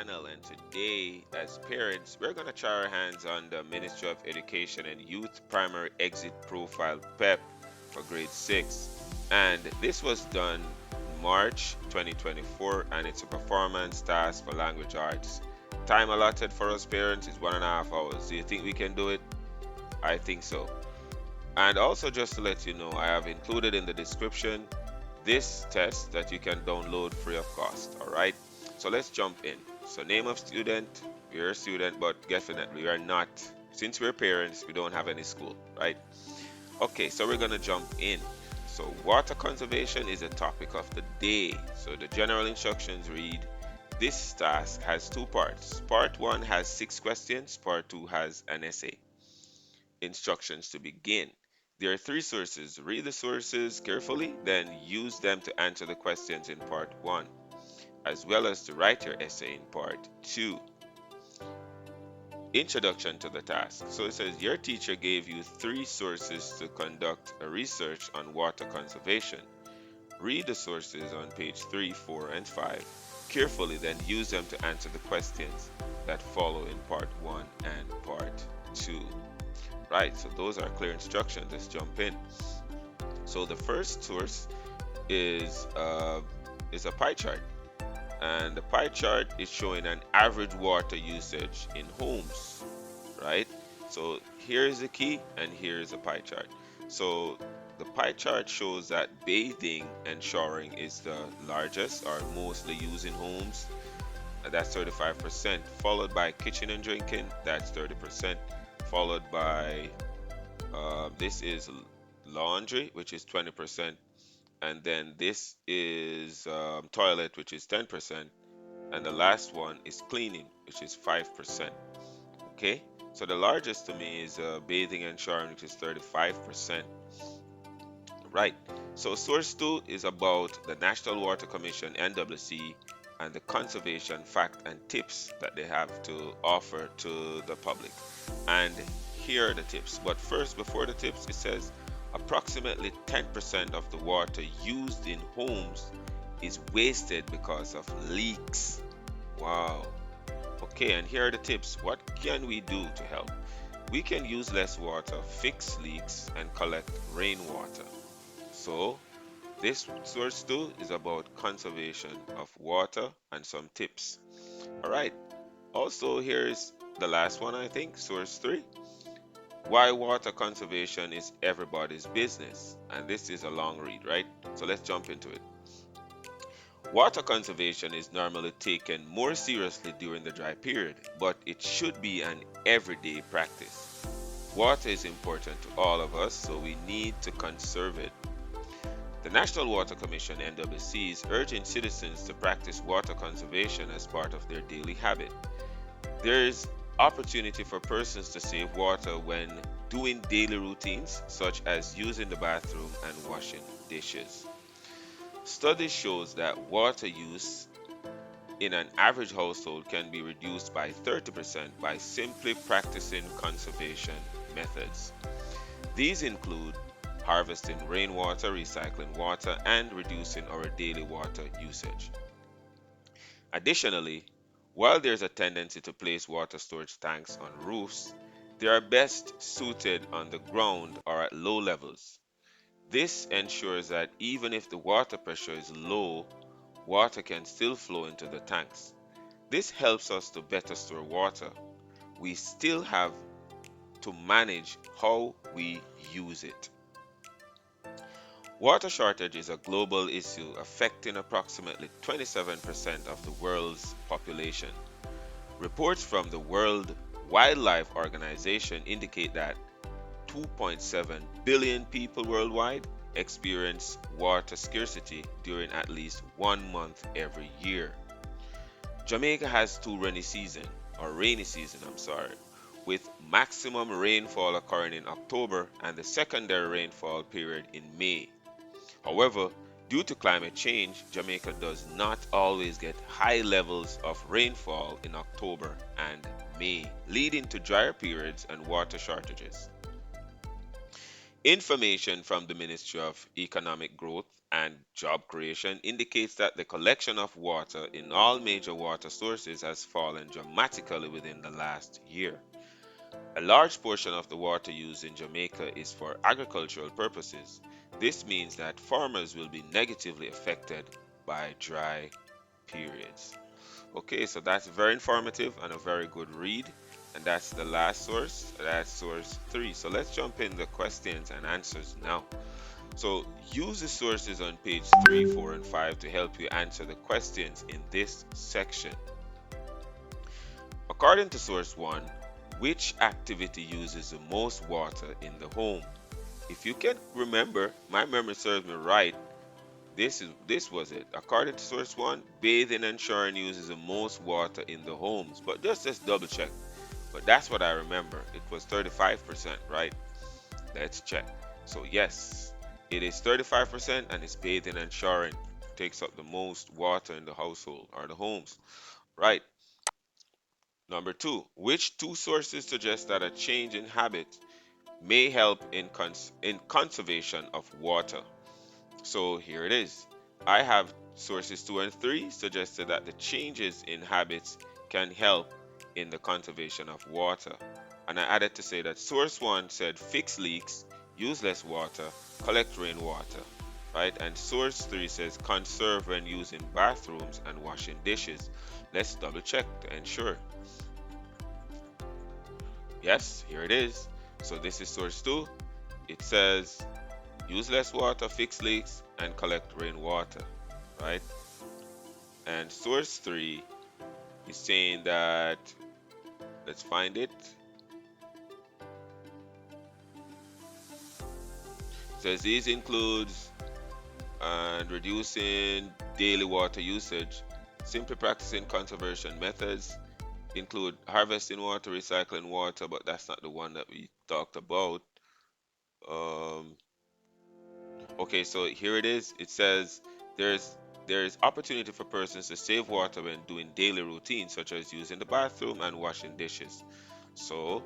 channel, and today, as parents, we're going to try our hands on the Ministry of Education and Youth Primary Exit Profile PEP for grade 6. And this was done March 2024, and it's a performance task for language arts. Time allotted for us parents is 1.5 hours. Do you think we can do it? I think so. And also, just to let you know, I have included in the description this test that you can download free of cost. All right, so let's jump in. So, name of student, we're a student, but definitely we are not. Since we're parents, we don't have any school, right? Okay, so we're gonna jump in. So, water conservation is a topic of the day. So, the general instructions read: this task has two parts. Part one has 6 questions, part two has an essay. Instructions to begin. There are three sources. Read the sources carefully, then use them to answer the questions in part one, as well as to write your essay in part two. Introduction to the task. So it says your teacher gave you three sources to conduct a research on water conservation. Read the sources on page 3, 4, and 5 carefully, then use them to answer the questions that follow in part 1 and part 2. Right, so those are clear instructions. Let's jump in. So the first source is a pie chart, and the pie chart is showing an average water usage in homes, right? So here's the key, and here's a pie chart. So the pie chart shows that bathing and showering is the largest or mostly used in homes. That's 35%, followed by kitchen and drinking. That's 30%, followed by this is laundry, which is 20%, and then this is toilet, which is 10%, and the last one is cleaning, which is 5%. Okay, so the largest to me is bathing and showering, which is 35%. Right. So source two is about the National Water Commission (NWC) and the conservation fact and tips that they have to offer to the public. And here are the tips. But first, before the tips, it says approximately 10% of the water used in homes is wasted because of leaks. Wow. Okay, and here are the tips. What can we do to help? We can use less water, fix leaks, and collect rainwater. So, this source 2 is about conservation of water and some tips. All right. Also, here's the last one, I think, source 3. Why water conservation is everybody's business. And this is a long read, right? So let's jump into it. Water conservation is normally taken more seriously during the dry period, but it should be an everyday practice. Water is important to all of us, so we need to conserve it. The National Water Commission (NWC) is urging citizens to practice water conservation as part of their daily habit. There is opportunity for persons to save water when doing daily routines such as using the bathroom and washing dishes. Study shows that water use in an average household can be reduced by 30% by simply practicing conservation methods. These include harvesting rainwater, recycling water, and reducing our daily water usage. Additionally, while there's a tendency to place water storage tanks on roofs, they are best suited on the ground or at low levels. This ensures that even if the water pressure is low, water can still flow into the tanks. This helps us to better store water. We still have to manage how we use it. Water shortage is a global issue affecting approximately 27% of the world's population. Reports from the World Wildlife Organization indicate that 2.7 billion people worldwide experience water scarcity during at least 1 month every year. Jamaica has rainy season, with maximum rainfall occurring in October and the secondary rainfall period in May. However, due to climate change, Jamaica does not always get high levels of rainfall in October and May, leading to drier periods and water shortages. Information from the Ministry of Economic Growth and Job Creation indicates that the collection of water in all major water sources has fallen dramatically within the last year. A large portion of the water used in Jamaica is for agricultural purposes. This means that farmers will be negatively affected by dry periods. Okay, so that's very informative and a very good read. And that's the last source. That's source 3. So let's jump in the questions and answers now. So use the sources on page 3, 4, and 5 to help you answer the questions in this section. According to source 1, which activity uses the most water in the home? If you can remember, my memory serves me right. This was it. According to source 1, bathing and showering uses the most water in the homes. But just double check. But that's what I remember. It was 35%, right? Let's check. So yes, it is 35% and it's bathing and showering takes up the most water in the household or the homes. Right. Number 2, which two sources suggest that a change in habit may help in conservation of water? So here it is. I have sources 2 and 3 suggested that the changes in habits can help in the conservation of water. And I added to say that source 1 said fix leaks, use less water, collect rainwater, right? And source 3 says conserve when using bathrooms and washing dishes. Let's double check to ensure. Yes, here it is. So this is source 2. It says use less water, fix leaks, and collect rainwater, right? And source 3 is saying that, let's find it. It says these includes and reducing daily water usage, simply practicing conservation methods, include harvesting water, recycling water, but that's not the one that we talked about. Um, Okay, so here it is. It says there's there is opportunity for persons to save water when doing daily routines such as using the bathroom and washing dishes. So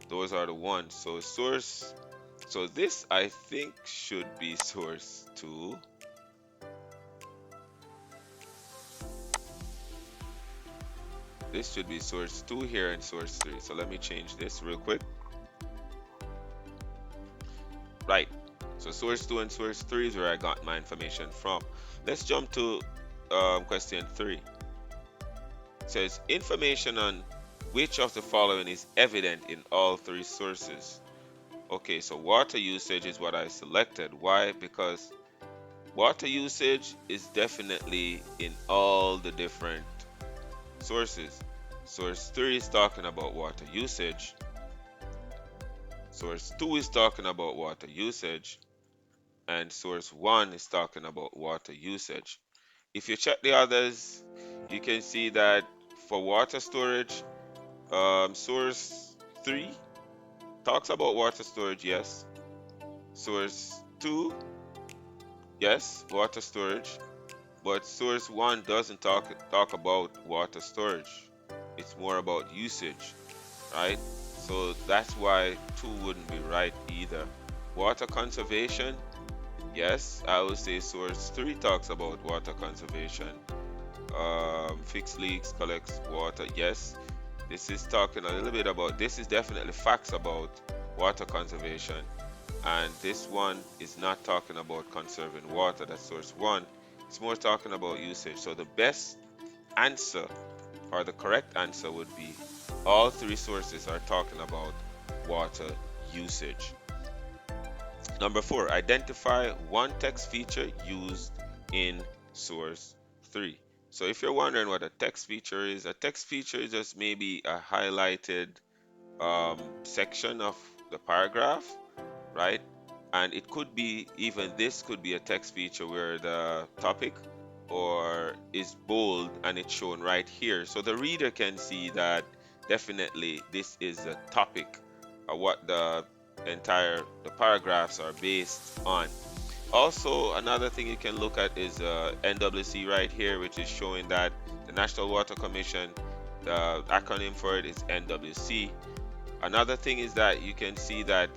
those are the ones. So this I think should be source 2. This should be source 2 here and source 3. So let me change this real quick. Right. So source 2 and source 3 is where I got my information from. Let's jump to question 3. It says information on which of the following is evident in all three sources. Okay, so water usage is what I selected. Why? Because water usage is definitely in all the different sources. Source 3 is talking about water usage. Source 2 is talking about water usage. And source 1 is talking about water usage. If you check the others, you can see that for water storage, source 3 talks about water storage, yes. Source 2, yes, water storage. But source 1 doesn't talk about water storage. It's more about usage, right? So that's why 2 wouldn't be right either. Water conservation, yes, I would say source 3 talks about water conservation. Fix leaks, collects water, yes. This is talking a little bit about, this is definitely facts about water conservation. And this one is not talking about conserving water, that's source 1. It's more talking about usage. So the best answer or the correct answer would be all three sources are talking about water usage. Number 4, identify one text feature used in source 3. So if you're wondering what a text feature is, a text feature is just maybe a highlighted section of the paragraph, right? And it could be even this could be a text feature where the topic or is bold and it's shown right here. So the reader can see that definitely this is the topic or what the paragraphs are based on. Also, another thing you can look at is NWC right here, which is showing that the National Water Commission, the acronym for it is NWC. Another thing is that you can see that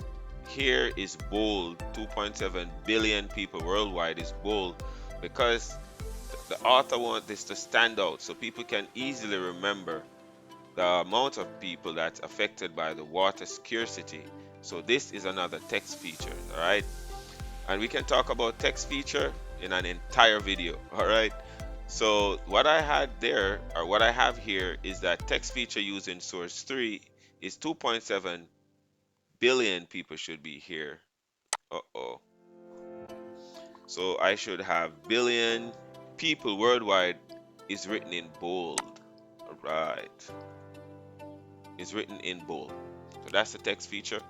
here is bold. 2.7 billion people worldwide is bold because the author wants this to stand out so people can easily remember the amount of people that's affected by the water scarcity. So this is another text feature, all right? And we can talk about text feature in an entire video, all right? So what I had there, or what I have here, is that text feature used in source 3 is 2.7 billion people should be here. Uh-oh. So I should have billion people worldwide is written in bold. All right. Is written in bold. So that's the text feature.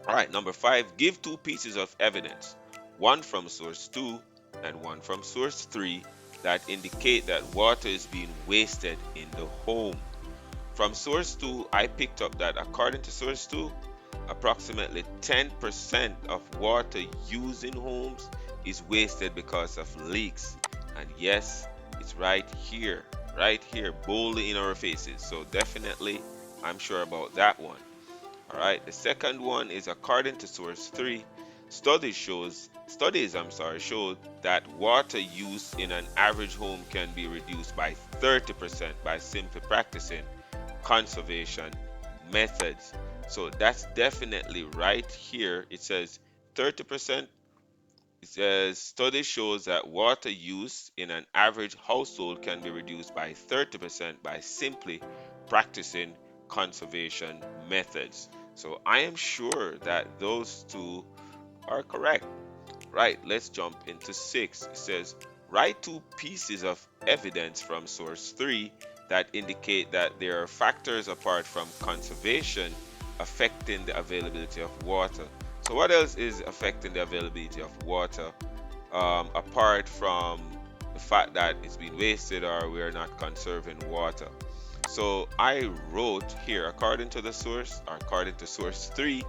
All right, number 5, give two pieces of evidence, one from source 2 and one from source 3, that indicate that water is being wasted in the home. From source 2, I picked up that according to source 2, approximately 10% of water used in homes is wasted because of leaks. And yes, it's right here, boldly in our faces. So definitely, I'm sure about that one. All right. The second one is according to source 3, studies showed that water use in an average home can be reduced by 30% by simply practicing conservation methods. So that's definitely right here. It says 30%. It says study shows that water use in an average household can be reduced by 30% by simply practicing conservation methods. So I am sure that those two are correct. Right, let's jump into 6. It says, write two pieces of evidence from source 3 that indicate that there are factors apart from conservation affecting the availability of water. So, what else is affecting the availability of water apart from the fact that it's being wasted or we're not conserving water? So, I wrote here, according to the source, or according to source 3,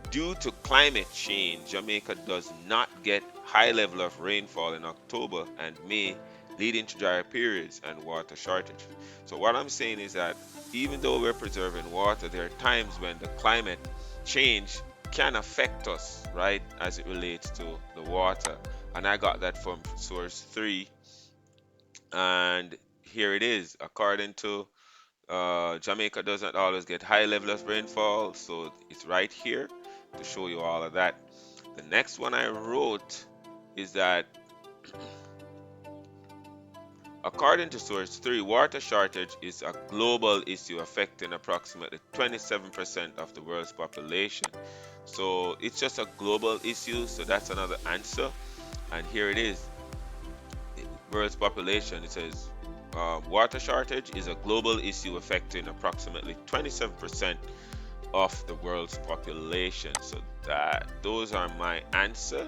due to climate change, Jamaica does not get high level of rainfall in October and May, leading to drier periods and water shortage. So what I'm saying is that even though we're preserving water, there are times when the climate change can affect us, right, as it relates to the water. And I got that from source 3, and here it is. According to Jamaica doesn't always get high level of rainfall, so it's right here to show you all of that. The next one I wrote is that according to source 3, water shortage is a global issue affecting approximately 27% of the world's population. So it's just a global issue, so that's another answer. And here it is, world's population. It says water shortage is a global issue affecting approximately 27% of the world's population. So that those are my answer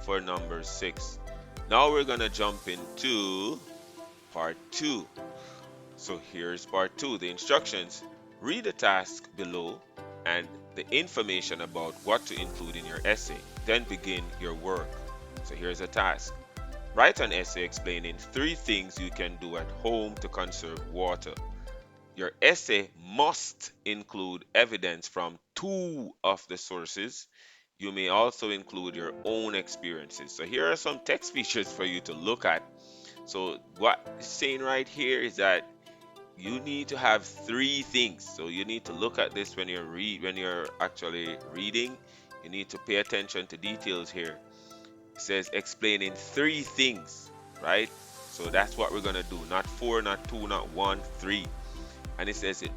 for number 6. Now we're gonna jump into part 2. So here's part 2. The instructions. Read the task below and the information about what to include in your essay. Then begin your work. So here's a task. Write an essay explaining 3 things you can do at home to conserve water. Your essay must include evidence from 2 of the sources. You may also include your own experiences. So here are some text features for you to look at. So what it's saying right here is that you need to have 3 things. So you need to look at this when you're actually reading. You need to pay attention to details here. It says explaining 3 things, right? So that's what we're gonna do. Not 4, not 2, not 1, 3. And it says it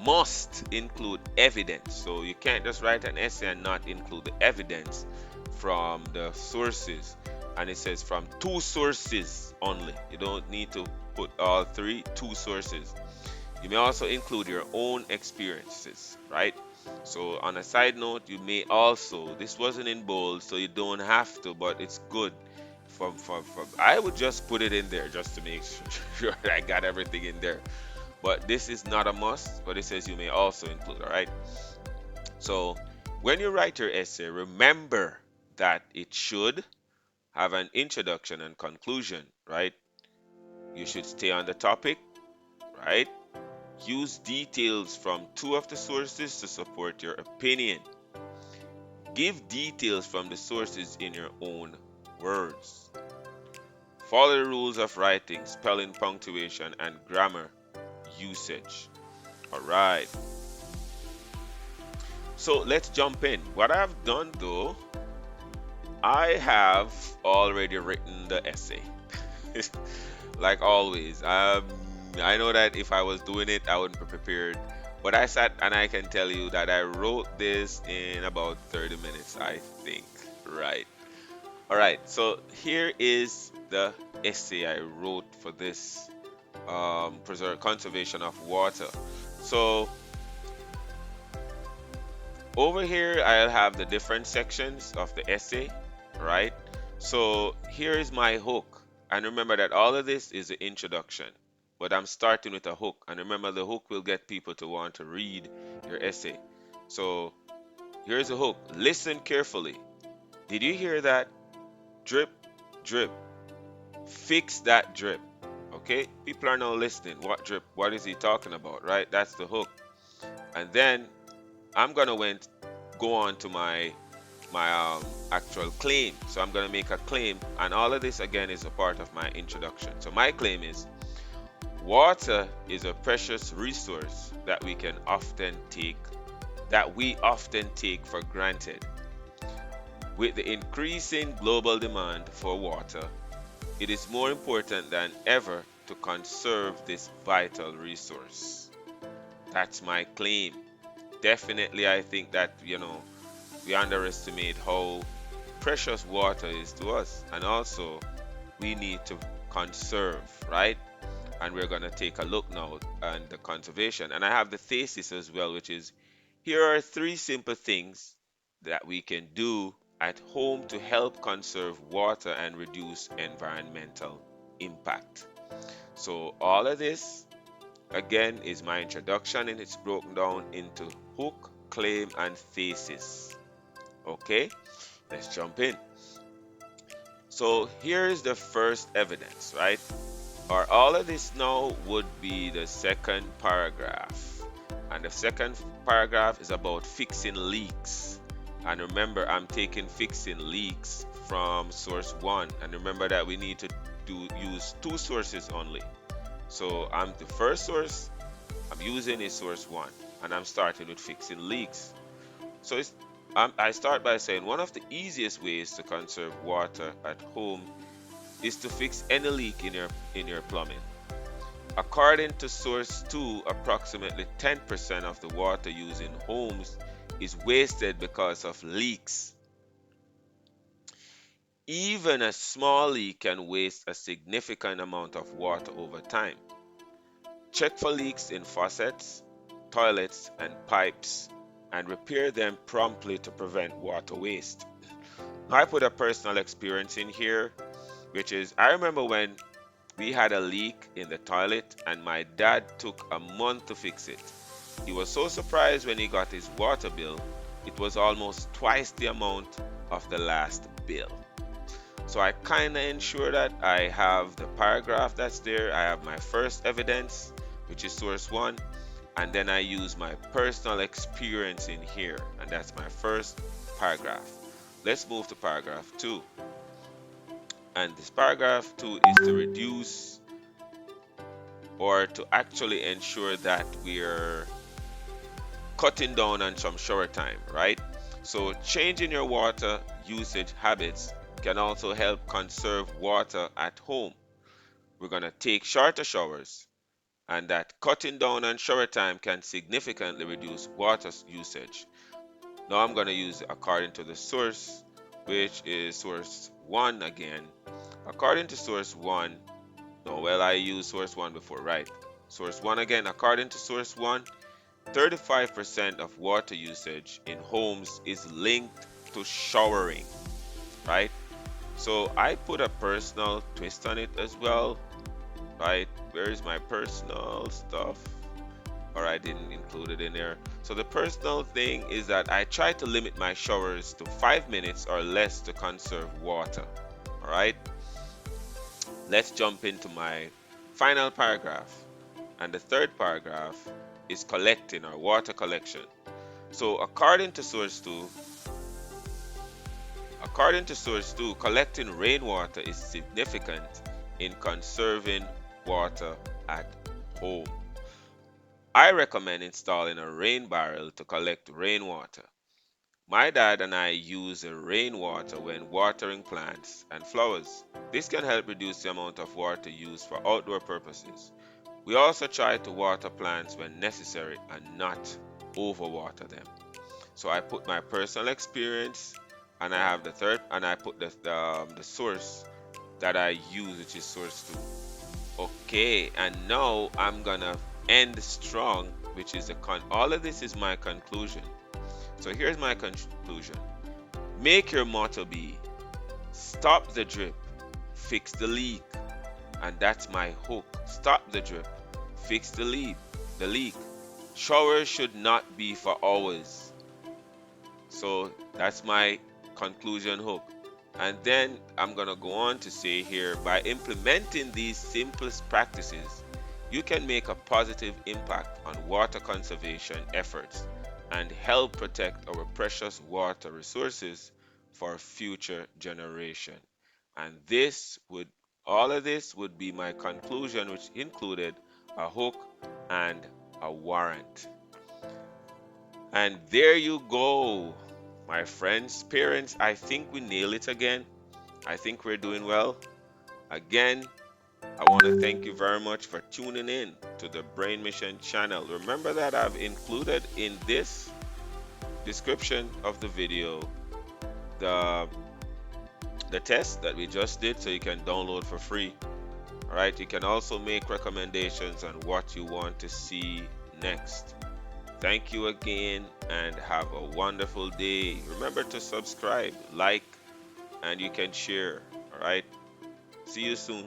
must include evidence. So you can't just write an essay and not include the evidence from the sources. And it says from 2 sources only. You don't need to put all 3, 2 sources. You may also include your own experiences, right? So on a side note, you may also, this wasn't in bold, so you don't have to, but it's good. I would just put it in there just to make sure I got everything in there. But this is not a must, but it says you may also include, all right? So when you write your essay, remember that it should have an introduction and conclusion, right? You should stay on the topic, right? Use details from 2 of the sources to support your opinion. Give details from the sources in your own words. Follow the rules of writing, spelling, punctuation, and grammar usage. All right. So let's jump in. What I've done though, I have already written the essay. Like always. I know that if I was doing it, I wouldn't be prepared. But I sat and I can tell you that I wrote this in about 30 minutes, I think. Right. All right. So here is the essay I wrote for this conservation of water. So over here, I'll have the different sections of the essay, right? So here is my hook. And remember that all of this is the introduction, but I'm starting with a hook. And remember, the hook will get people to want to read your essay. So here's the hook. Listen carefully. Did you hear that? Drip, drip. Fix that drip. Okay? People are now listening. What drip? What is he talking about, right? That's the hook. And then I'm gonna go on to my actual claim. So I'm gonna make a claim, and all of this again is a part of my introduction. So my claim is water is a precious resource that we often take for granted. With the increasing global demand for water, it is more important than ever to conserve this vital resource. That's my claim. Definitely, I think that, we underestimate how precious water is to us, and also we need to conserve, right? And we're going to take a look now at the conservation. And I have the thesis as well, which is here are three simple things that we can do at home to help conserve water and reduce environmental impact. So all of this again is my introduction, and it's broken down into hook, claim, and thesis. Okay, let's jump in. So here's the first evidence, right? Or all of this now would be the second paragraph. And the second paragraph is about fixing leaks. And remember, I'm taking fixing leaks from source one. And remember that we need to use two sources only. So the first source I'm using is source one, and I'm starting with fixing leaks. So I start by saying one of the easiest ways to conserve water at home is to fix any leak in your plumbing. According to source 2, approximately 10% of the water used in homes is wasted because of leaks. Even a small leak can waste a significant amount of water over time. Check for leaks in faucets, toilets, and pipes, and repair them promptly to prevent water waste. I put a personal experience in here, which is I remember when we had a leak in the toilet and my dad took a month to fix it. He was so surprised when he got his water bill. It was almost twice the amount of the last bill. So I kind of ensure that I have the paragraph that's there. I have my first evidence, which is source 1, and then I use my personal experience in here, and that's my first paragraph. Let's move to paragraph 2. And this paragraph 2 is to reduce or to actually ensure that we're cutting down on some shower time, right? So changing your water usage habits can also help conserve water at home. We're going to take shorter showers, and that cutting down on shower time can significantly reduce water usage. Now I'm going to use according to the source, which is source 1 again. According to source 1, no, well, I used source 1 before, right? Source 1 again, according to source 1, 35% of water usage in homes is linked to showering, right? So I put a personal twist on it as well, right? Where is my personal stuff? Or I didn't include it in there. So the personal thing is that I try to limit my showers to 5 minutes or less to conserve water. All right, let's jump into my final paragraph. And the third paragraph is collecting or water collection. So according to source 2, According to source 2, collecting rainwater is significant in conserving water at home. I recommend installing a rain barrel to collect rainwater. My dad and I use rainwater when watering plants and flowers. This can help reduce the amount of water used for outdoor purposes. We also try to water plants when necessary and not overwater them. So I put my personal experience, and I have the third, and I put the source that I use, which is source 2. Okay, and now I'm gonna end strong, which is all of this is my conclusion. So here's my conclusion. Make your motto be stop the drip, fix the leak. And that's my hook. Stop the drip, fix the leak. Showers should not be for hours. So that's my conclusion hook. And then I'm going to go on to say here, by implementing these simplest practices, you can make a positive impact on water conservation efforts and help protect our precious water resources for future generation. And all of this would be my conclusion, which included a hook and a warrant. And there you go, my friends, parents. I think we nail it again. I think we're doing well. Again, I want to thank you very much for tuning in to the Brain Mission channel. Remember that I've included in this description of the video the the test that we just did, so you can download for free. All right, you can also make recommendations on what you want to see next. Thank you again and have a wonderful day. Remember to subscribe, like, and you can share. All right, see you soon.